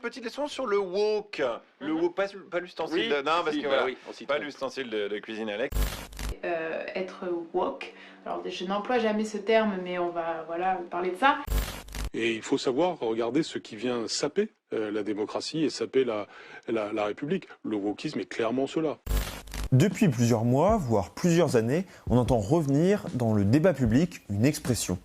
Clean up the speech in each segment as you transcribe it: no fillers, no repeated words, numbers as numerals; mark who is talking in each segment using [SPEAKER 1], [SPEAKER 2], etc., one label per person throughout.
[SPEAKER 1] petite leçon sur le wok. Le wok, pas l'ustensile de... Non, parce que voilà, pas l'ustensile de cuisine Alex.
[SPEAKER 2] Être woke. Alors je n'emploie jamais ce terme, mais on va parler de ça.
[SPEAKER 3] Et il faut savoir regarder ce qui vient saper la démocratie et saper la République. Le wokisme est clairement cela.
[SPEAKER 4] Depuis plusieurs mois, voire plusieurs années, on entend revenir dans le débat public une expression,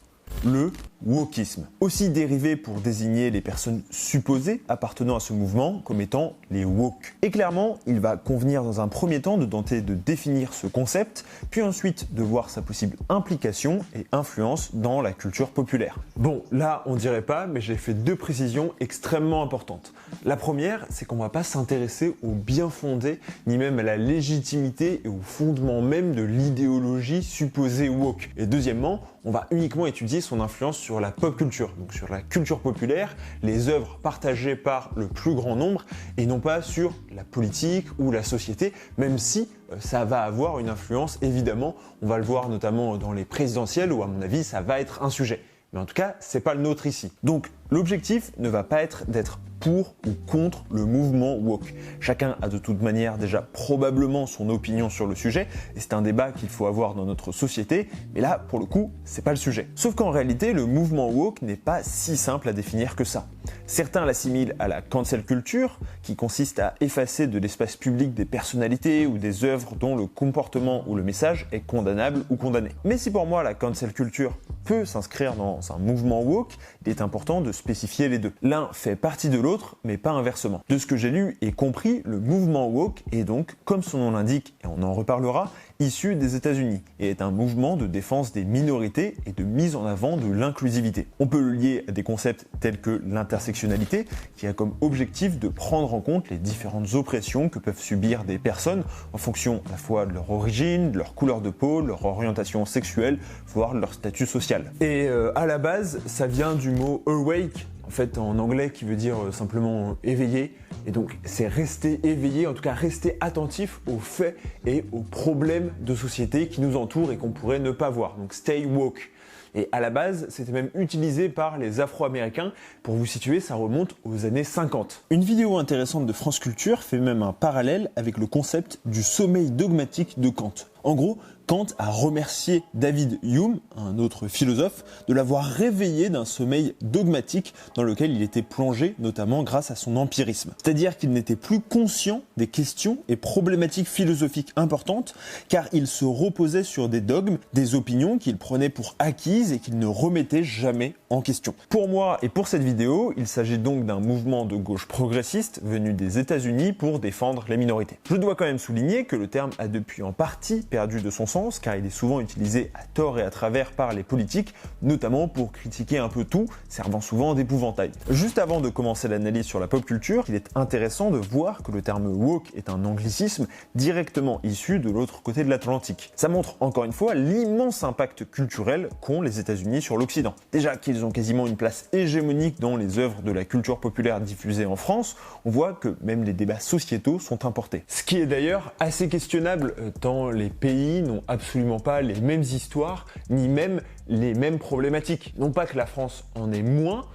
[SPEAKER 4] le wokisme, aussi dérivé pour désigner les personnes supposées appartenant à ce mouvement comme étant les woke. Et clairement, il va convenir dans un premier temps de tenter de définir ce concept, puis ensuite de voir sa possible implication et influence dans la culture populaire. Bon, là on dirait pas, mais j'ai fait deux précisions extrêmement importantes. La première, c'est qu'on va pas s'intéresser au bien fondé, ni même à la légitimité et au fondement même de l'idéologie supposée woke. Et deuxièmement, on va uniquement étudier son influence sur la pop culture, donc sur la culture populaire, les œuvres partagées par le plus grand nombre, et non pas sur la politique ou la société, même si ça va avoir une influence, évidemment. On va le voir notamment dans les présidentielles, où à mon avis, ça va être un sujet. Mais en tout cas, c'est pas le nôtre ici. Donc, l'objectif ne va pas être d'être pour ou contre le mouvement woke. Chacun a de toute manière déjà probablement son opinion sur le sujet, et c'est un débat qu'il faut avoir dans notre société, mais là, pour le coup, c'est pas le sujet. Sauf qu'en réalité, le mouvement woke n'est pas si simple à définir que ça. Certains l'assimilent à la cancel culture, qui consiste à effacer de l'espace public des personnalités ou des œuvres dont le comportement ou le message est condamnable ou condamné. Mais si pour moi la cancel culture peut s'inscrire dans un mouvement woke, il est important de spécifier les deux. L'un fait partie de l'autre, mais pas inversement. De ce que j'ai lu et compris, le mouvement woke est donc, comme son nom l'indique, et on en reparlera, issu des États-Unis et est un mouvement de défense des minorités et de mise en avant de l'inclusivité. On peut le lier à des concepts tels que l'intersectionnalité, qui a comme objectif de prendre en compte les différentes oppressions que peuvent subir des personnes en fonction à la fois de leur origine, de leur couleur de peau, de leur orientation sexuelle, voire de leur statut social. Et à la base, ça vient du mot awake, en fait en anglais, qui veut dire simplement éveillé. Et donc c'est rester éveillé, en tout cas rester attentif aux faits et aux problèmes de société qui nous entourent et qu'on pourrait ne pas voir. Donc stay woke. Et à la base, c'était même utilisé par les Afro-Américains. Pour vous situer, ça remonte aux années 50. Une vidéo intéressante de France Culture fait même un parallèle avec le concept du sommeil dogmatique de Kant. En gros, Kant a remercié David Hume, un autre philosophe, de l'avoir réveillé d'un sommeil dogmatique dans lequel il était plongé, notamment grâce à son empirisme. C'est-à-dire qu'il n'était plus conscient des questions et problématiques philosophiques importantes, car il se reposait sur des dogmes, des opinions qu'il prenait pour acquises et qu'il ne remettait jamais en question. Pour moi et pour cette vidéo, il s'agit donc d'un mouvement de gauche progressiste venu des États-Unis pour défendre les minorités. Je dois quand même souligner que le terme a depuis en partie perdu de son sens, car il est souvent utilisé à tort et à travers par les politiques, notamment pour critiquer un peu tout, servant souvent d'épouvantail. Juste avant de commencer l'analyse sur la pop culture, il est intéressant de voir que le terme woke est un anglicisme directement issu de l'autre côté de l'Atlantique. Ça montre encore une fois l'immense impact culturel qu'ont les États-Unis sur l'Occident. Déjà qu'ils ont quasiment une place hégémonique dans les œuvres de la culture populaire diffusées en France, on voit que même les débats sociétaux sont importés. Ce qui est d'ailleurs assez questionnable tant les pays n'ont absolument pas les mêmes histoires, ni même les mêmes problématiques. Non pas que la France en ait moins,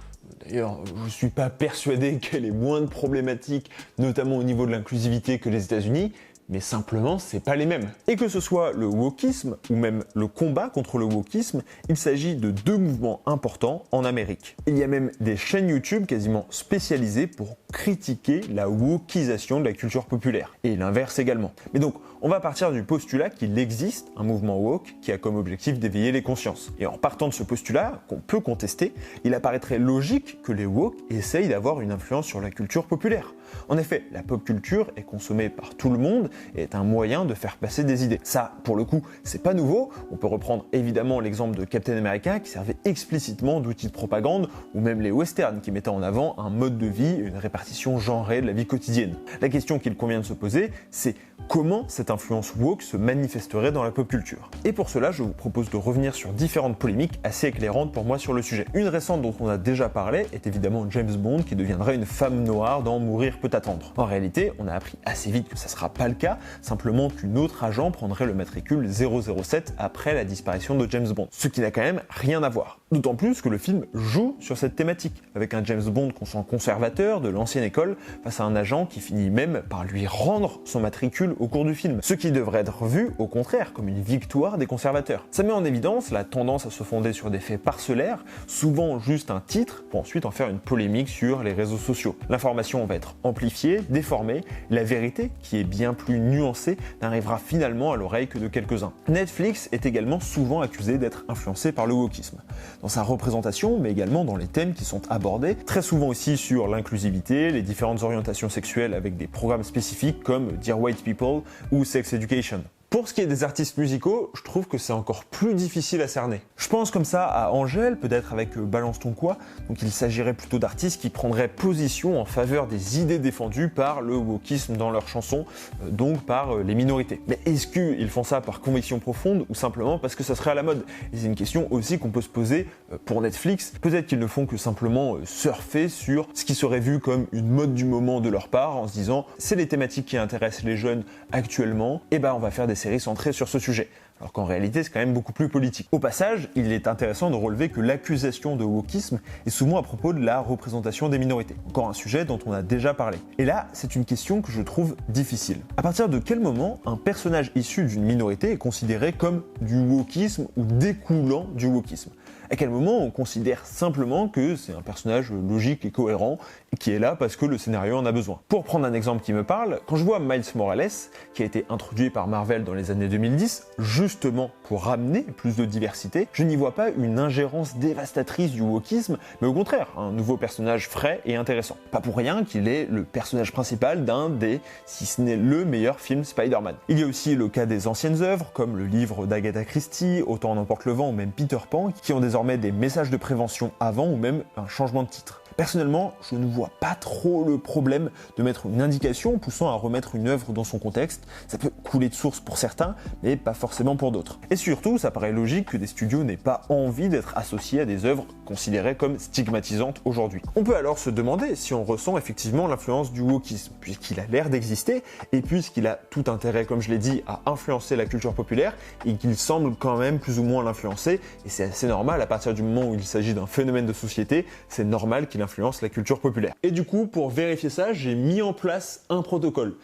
[SPEAKER 4] d'ailleurs je suis pas persuadé qu'elle ait moins de problématiques, notamment au niveau de l'inclusivité, que les États-Unis, mais simplement c'est pas les mêmes. Et que ce soit le wokisme ou même le combat contre le wokisme, il s'agit de deux mouvements importants en Amérique. Il y a même des chaînes YouTube quasiment spécialisées pour critiquer la wokisation de la culture populaire, et l'inverse également. Mais donc on va partir du postulat qu'il existe un mouvement woke qui a comme objectif d'éveiller les consciences. Et en partant de ce postulat, qu'on peut contester, il apparaîtrait logique que les woke essayent d'avoir une influence sur la culture populaire. En effet, la pop culture est consommée par tout le monde et est un moyen de faire passer des idées. Ça, pour le coup, c'est pas nouveau. On peut reprendre évidemment l'exemple de Captain America qui servait explicitement d'outil de propagande, ou même les westerns qui mettaient en avant un mode de vie et une répartition genrée de la vie quotidienne. La question qu'il convient de se poser, c'est comment cette influence woke se manifesterait dans la pop culture. Et pour cela, je vous propose de revenir sur différentes polémiques assez éclairantes pour moi sur le sujet. Une récente dont on a déjà parlé est évidemment James Bond qui deviendrait une femme noire dans Mourir peut attendre. En réalité, on a appris assez vite que ça sera pas le cas, simplement qu'une autre agent prendrait le matricule 007 après la disparition de James Bond. Ce qui n'a quand même rien à voir. D'autant plus que le film joue sur cette thématique, avec un James Bond qu'on sent conservateur de l'ancienne école face à un agent qui finit même par lui rendre son matricule au cours du film, ce qui devrait être vu au contraire comme une victoire des conservateurs. Ça met en évidence la tendance à se fonder sur des faits parcellaires, souvent juste un titre, pour ensuite en faire une polémique sur les réseaux sociaux. L'information va être amplifiée, déformée, la vérité, qui est bien plus nuancée, n'arrivera finalement à l'oreille que de quelques-uns. Netflix est également souvent accusé d'être influencé par le wokisme, dans sa représentation, mais également dans les thèmes qui sont abordés, très souvent aussi sur l'inclusivité, les différentes orientations sexuelles avec des programmes spécifiques comme Dear White People ou Sex Education. Pour ce qui est des artistes musicaux, je trouve que c'est encore plus difficile à cerner. Je pense comme ça à Angèle, peut-être avec Balance ton quoi, donc il s'agirait plutôt d'artistes qui prendraient position en faveur des idées défendues par le wokisme dans leurs chansons, donc par les minorités. Mais est-ce qu'ils font ça par conviction profonde ou simplement parce que ça serait à la mode? Et c'est une question aussi qu'on peut se poser pour Netflix. Peut-être qu'ils ne font que simplement surfer sur ce qui serait vu comme une mode du moment de leur part en se disant c'est les thématiques qui intéressent les jeunes actuellement, et ben on va faire des séries centrées sur ce sujet. Alors qu'en réalité, c'est quand même beaucoup plus politique. Au passage, il est intéressant de relever que l'accusation de wokisme est souvent à propos de la représentation des minorités. Encore un sujet dont on a déjà parlé. Et là, c'est une question que je trouve difficile. À partir de quel moment un personnage issu d'une minorité est considéré comme du wokisme ou découlant du wokisme? À quel moment on considère simplement que c'est un personnage logique et cohérent et qui est là parce que le scénario en a besoin? Pour prendre un exemple qui me parle, quand je vois Miles Morales, qui a été introduit par Marvel dans les années 2010, justement pour ramener plus de diversité, je n'y vois pas une ingérence dévastatrice du wokisme, mais au contraire, un nouveau personnage frais et intéressant. Pas pour rien qu'il est le personnage principal d'un des, si ce n'est le meilleur film Spider-Man. Il y a aussi le cas des anciennes œuvres, comme le livre d'Agatha Christie, Autant en emporte le vent ou même Peter Pan, qui ont désormais des messages de prévention avant ou même un changement de titre. Personnellement, je ne vois pas trop le problème de mettre une indication poussant à remettre une œuvre dans son contexte. Ça peut couler de source pour certains, mais pas forcément pour d'autres. Et surtout, ça paraît logique que des studios n'aient pas envie d'être associés à des œuvres considérées comme stigmatisantes aujourd'hui. On peut alors se demander si on ressent effectivement l'influence du wokisme, puisqu'il a l'air d'exister, et puisqu'il a tout intérêt, comme je l'ai dit, à influencer la culture populaire, et qu'il semble quand même plus ou moins l'influencer, et c'est assez normal à partir du moment où il s'agit d'un phénomène de société, c'est normal qu'il influence la culture populaire. Et du coup, pour vérifier ça, j'ai mis en place un protocole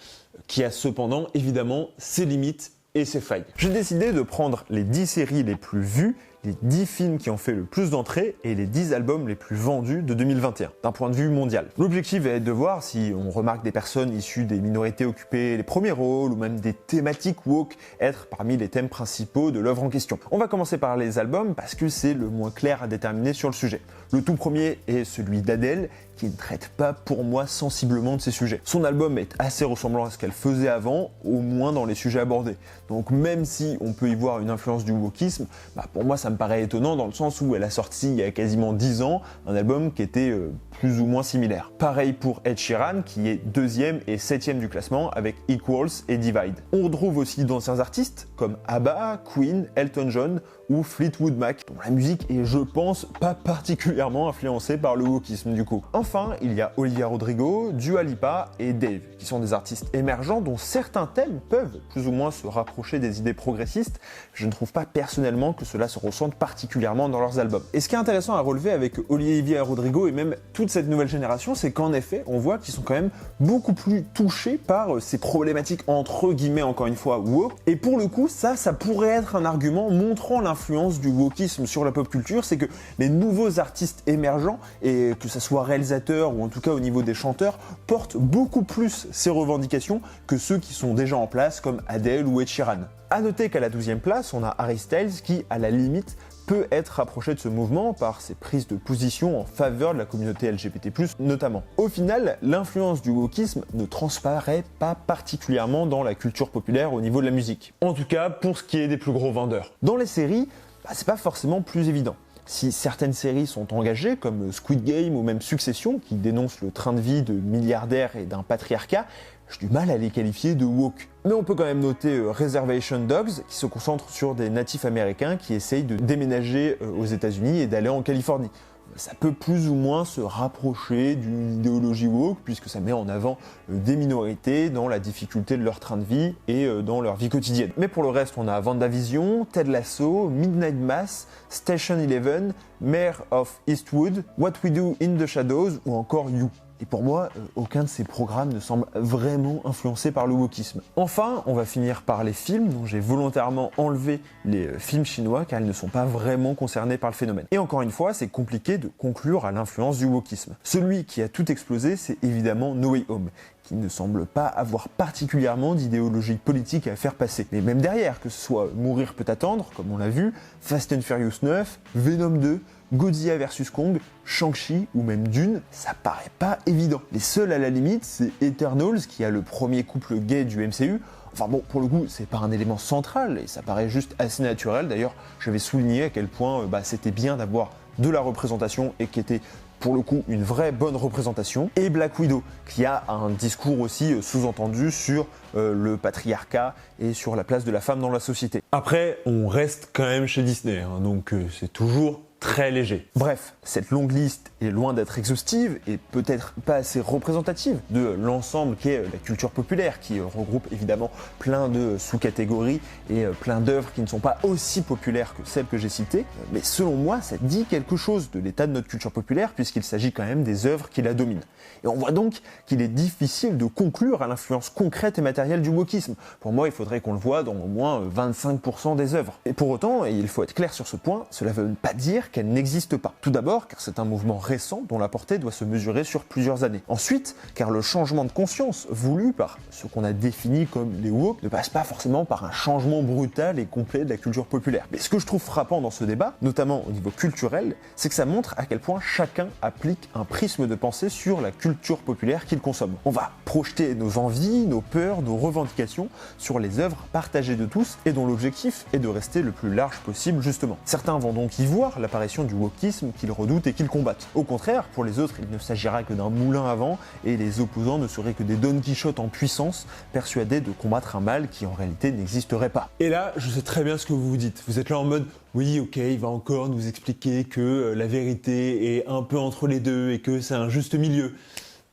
[SPEAKER 4] qui a cependant évidemment ses limites et ses failles. J'ai décidé de prendre les 10 séries les plus vues, les 10 films qui ont fait le plus d'entrées et les 10 albums les plus vendus de 2021, d'un point de vue mondial. L'objectif va être de voir si on remarque des personnes issues des minorités occuper les premiers rôles ou même des thématiques woke être parmi les thèmes principaux de l'œuvre en question. On va commencer par les albums parce que c'est le moins clair à déterminer sur le sujet. Le tout premier est celui d'Adèle, qui ne traite pas pour moi sensiblement de ces sujets. Son album est assez ressemblant à ce qu'elle faisait avant, au moins dans les sujets abordés. Donc même si on peut y voir une influence du wokisme, pour moi ça me paraît étonnant dans le sens où elle a sorti il y a quasiment 10 ans un album qui était plus ou moins similaire. Pareil pour Ed Sheeran qui est 2e et 7e du classement avec Equals et Divide. On retrouve aussi d'anciens artistes comme ABBA, Queen, Elton John ou Fleetwood Mac, dont la musique est, je pense, pas particulièrement influencée par le wokisme du coup. Enfin, il y a Olivia Rodrigo, Dua Lipa et Dave, qui sont des artistes émergents dont certains thèmes peuvent plus ou moins se rapprocher des idées progressistes. Je ne trouve pas personnellement que cela se ressente particulièrement dans leurs albums. Et ce qui est intéressant à relever avec Olivia Rodrigo et même toute cette nouvelle génération, c'est qu'en effet, on voit qu'ils sont quand même beaucoup plus touchés par ces problématiques entre guillemets, encore une fois, woke. Et pour le coup, ça pourrait être un argument montrant l'influence du wokisme sur la pop culture, c'est que les nouveaux artistes émergents, et que ça soit réalisateurs ou en tout cas au niveau des chanteurs, portent beaucoup plus ces revendications que ceux qui sont déjà en place comme Adele ou Ed Sheeran. A noter qu'à la 12e place, on a Harry Styles qui, à la limite, peut être rapproché de ce mouvement par ses prises de position en faveur de la communauté LGBT+, notamment. Au final, l'influence du wokisme ne transparaît pas particulièrement dans la culture populaire au niveau de la musique. En tout cas, pour ce qui est des plus gros vendeurs. Dans les séries, c'est pas forcément plus évident. Si certaines séries sont engagées, comme Squid Game ou même Succession, qui dénoncent le train de vie de milliardaires et d'un patriarcat, j'ai du mal à les qualifier de woke. Mais on peut quand même noter Reservation Dogs, qui se concentre sur des natifs américains qui essayent de déménager aux États-Unis et d'aller en Californie. Ça peut plus ou moins se rapprocher d'une idéologie woke, puisque ça met en avant des minorités dans la difficulté de leur train de vie et dans leur vie quotidienne. Mais pour le reste, on a WandaVision, Ted Lasso, Midnight Mass, Station 11, Mayor of Eastwood, What We Do in the Shadows ou encore You. Et pour moi, aucun de ces programmes ne semble vraiment influencé par le wokisme. Enfin, on va finir par les films, dont j'ai volontairement enlevé les films chinois car ils ne sont pas vraiment concernés par le phénomène. Et encore une fois, c'est compliqué de conclure à l'influence du wokisme. Celui qui a tout explosé, c'est évidemment No Way Home, qui ne semble pas avoir particulièrement d'idéologie politique à faire passer. Mais même derrière, que ce soit Mourir peut attendre, comme on l'a vu, Fast and Furious 9, Venom 2, Godzilla vs Kong, Shang-Chi ou même Dune, ça paraît pas évident. Les seuls à la limite, c'est Eternals, qui a le premier couple gay du MCU. Enfin bon, pour le coup, c'est pas un élément central et ça paraît juste assez naturel. D'ailleurs, j'avais souligné à quel point c'était bien d'avoir de la représentation et qui était pour le coup une vraie bonne représentation. Et Black Widow, qui a un discours aussi sous-entendu sur le patriarcat et sur la place de la femme dans la société. Après, on reste quand même chez Disney, donc c'est toujours très léger. Bref, cette longue liste est loin d'être exhaustive et peut-être pas assez représentative de l'ensemble qu'est la culture populaire, qui regroupe évidemment plein de sous-catégories et plein d'œuvres qui ne sont pas aussi populaires que celles que j'ai citées. Mais selon moi, ça dit quelque chose de l'état de notre culture populaire, puisqu'il s'agit quand même des œuvres qui la dominent. Et on voit donc qu'il est difficile de conclure à l'influence concrète et matérielle du wokisme. Pour moi, il faudrait qu'on le voie dans au moins 25% des œuvres. Et pour autant, et il faut être clair sur ce point, cela ne veut pas dire qu'elle n'existe pas. Tout d'abord, car c'est un mouvement récent dont la portée doit se mesurer sur plusieurs années. Ensuite, car le changement de conscience voulu par ce qu'on a défini comme les woke ne passe pas forcément par un changement brutal et complet de la culture populaire. Mais ce que je trouve frappant dans ce débat, notamment au niveau culturel, c'est que ça montre à quel point chacun applique un prisme de pensée sur la culture populaire qu'il consomme. On va projeter nos envies, nos peurs, nos revendications sur les œuvres partagées de tous et dont l'objectif est de rester le plus large possible justement. Certains vont donc y voir l'apparition du wokisme qu'ils redoutent et qu'ils combattent. Au contraire, pour les autres, il ne s'agira que d'un moulin à vent et les opposants ne seraient que des Don Quichotte en puissance, persuadés de combattre un mal qui en réalité n'existerait pas. Et là, je sais très bien ce que vous vous dites. Vous êtes là en mode oui, ok, il va encore nous expliquer que la vérité est un peu entre les deux et que c'est un juste milieu.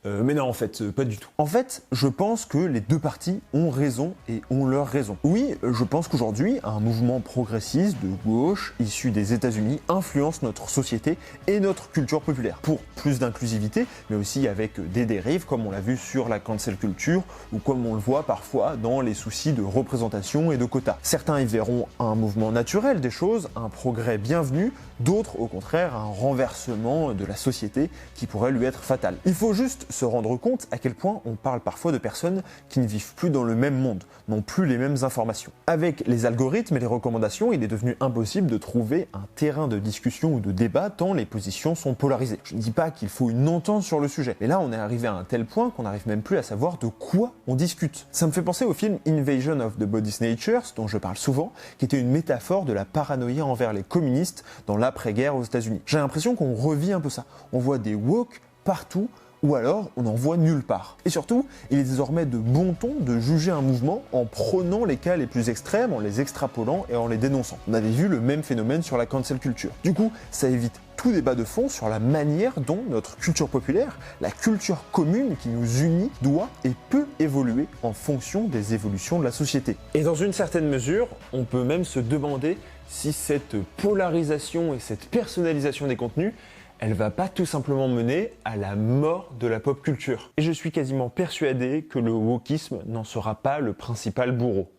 [SPEAKER 4] Mais non, en fait, pas du tout. En fait, je pense que les deux parties ont raison et ont leur raison. Oui, je pense qu'aujourd'hui, un mouvement progressiste de gauche issu des États-Unis influence notre société et notre culture populaire pour plus d'inclusivité, mais aussi avec des dérives comme on l'a vu sur la cancel culture ou comme on le voit parfois dans les soucis de représentation et de quotas. Certains y verront un mouvement naturel des choses, un progrès bienvenu, d'autres au contraire un renversement de la société qui pourrait lui être fatal. Il faut juste se rendre compte à quel point on parle parfois de personnes qui ne vivent plus dans le même monde, n'ont plus les mêmes informations. Avec les algorithmes et les recommandations, il est devenu impossible de trouver un terrain de discussion ou de débat tant les positions sont polarisées. Je ne dis pas qu'il faut une entente sur le sujet, mais là on est arrivé à un tel point qu'on n'arrive même plus à savoir de quoi on discute. Ça me fait penser au film Invasion of the Body Snatchers, dont je parle souvent, qui était une métaphore de la paranoïa envers les communistes dans l'après-guerre aux États-Unis. J'ai l'impression qu'on revit un peu ça. On voit des woke partout, ou alors on n'en voit nulle part. Et surtout, il est désormais de bon ton de juger un mouvement en prenant les cas les plus extrêmes, en les extrapolant et en les dénonçant. On avait vu le même phénomène sur la cancel culture. Du coup, ça évite tout débat de fond sur la manière dont notre culture populaire, la culture commune qui nous unit, doit et peut évoluer en fonction des évolutions de la société. Et dans une certaine mesure, on peut même se demander si cette polarisation et cette personnalisation des contenus, elle va pas tout simplement mener à la mort de la pop culture. Et je suis quasiment persuadé que le wokisme n'en sera pas le principal bourreau.